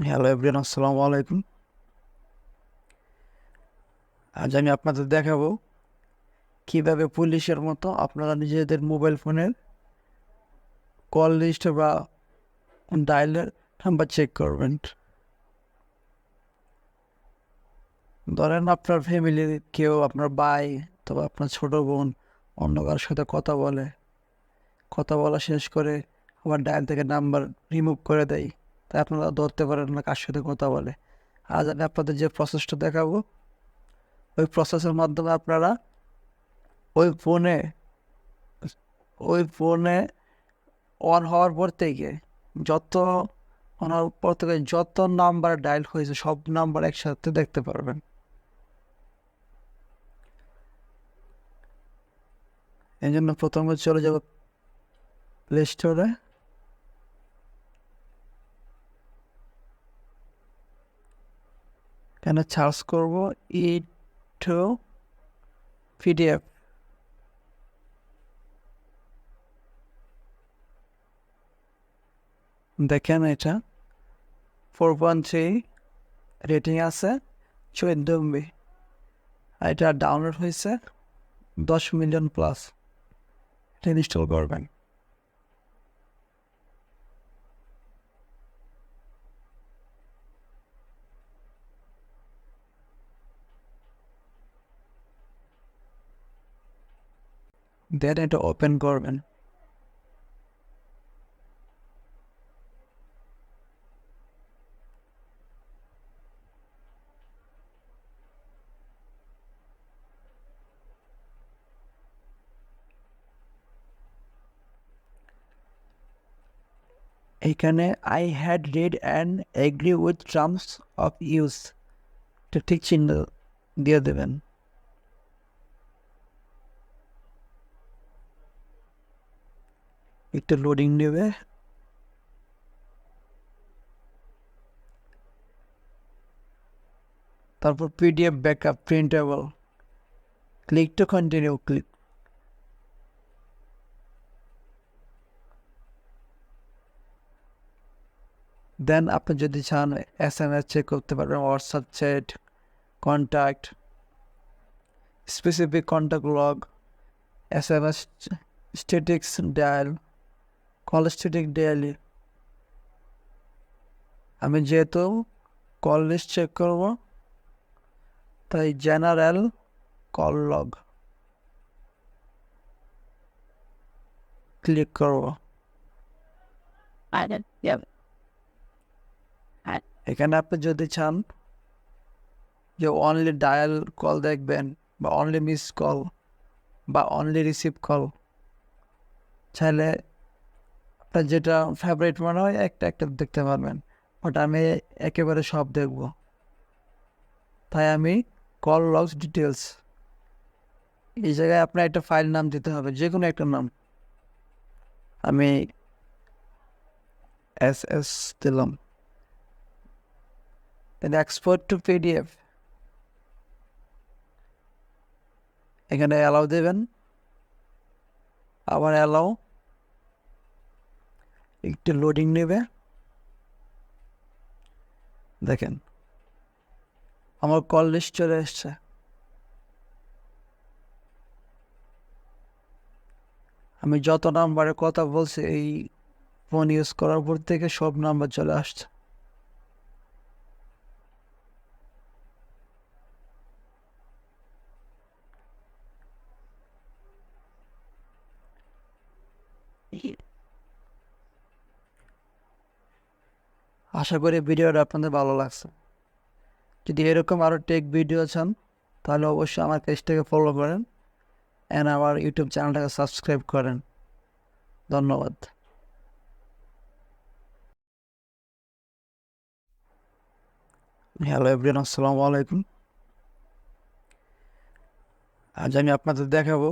Hello everyone, আসসালামু আলাইকুম। আজ আমি আপনাদের দেখাবো কিভাবে পুলিশের মতো আপনারা নিজেদের মোবাইল ফোনের কল লিস্ট বা ডায়ালের নাম্বার চেক করবেন। ধরেন আপনার ফ্যামিলির কেউ, আপনার ভাই অথবা আপনার ছোট বোন অন্য কারোর সাথে কথা বলা শেষ করে আবার ডায়াল থেকে নাম্বার রিমুভ করে দেয়, তাই আপনারা ধরতে পারেন না কার সাথে কথা বলে। আজ আমি আপনাদের যে প্রসেসটা দেখাবো, ওই প্রসেসের মাধ্যমে আপনারা ওই ফোনে ওই ফোনে অন হওয়ার পর থেকে যত অন হওয়ার পর থেকে যত নাম্বার ডায়াল হয়েছে সব নাম্বার একসাথে দেখতে পারবেন। এই জন্য প্রথমে চলে যাব প্লে স্টোরে। এখানে সার্চ করব ই টু পিডিএফ। দেখেন এটা 4.3 রেটিং আছে, 14 MB। এটা ডাউনলোড হয়েছে 10 মিলিয়ন প্লাস। এটা ইনস্টল করবেন। দেন এটা ওপেন করবেন। এখানে I had read and agree with terms of use, এটা ঠিক চিহ্ন দিয়ে দেবেন। একটু লোডিং নেবে। তারপর PDF backup printable, click to continue click. Then আপনি যদি চান SMS চেক করতে পারবেন, WhatsApp chat, contact, specific contact log, SMS statics dial, call static ডায়ালি। আমি যেহেতু কল লিস্ট চেক করব, তাই জেনারেল কল লগ ক্লিক করব। এখানে আপনি যদি চান যে অনলি ডায়াল কল দেখবেন বা অনলি মিস কল বা অনলি রিসিভ কল, চাইলে আপনার যেটা ফেভারিট মনে হয় একটা একটা দেখতে পারবেন। বাট আমি একেবারে সব দেখব, তাই আমি কল লগস ডিটেলস, এই জায়গায় আপনার একটা ফাইল নাম দিতে হবে, যে কোনো একটা নাম। আমি SS দিলাম। দেন এক্সপোর্ট টু পিডিএফ, এখানে অ্যালাউ দেবেন, আবার অ্যালাউ। একটু লোডিং নেবে। দেখেন আমার কল লিস্ট চলে এসছে। আমি যত নাম্বারে কথা বলছি এই ফোন ইউজ করার পর থেকে সব নাম্বার চলে আসছে। আশা করি ভিডিওটা আপনাদের ভালো লাগছে। যদি এরকম আরও টেক ভিডিও চান তাহলে অবশ্যই আমার পেজটাকে ফলো করেন অ্যান্ড আমার ইউটিউব চ্যানেলটাকে সাবস্ক্রাইব করেন। ধন্যবাদ। হ্যালো এভরিওয়ান, আসসালামু আলাইকুম। আজ আমি আপনাদের দেখাবো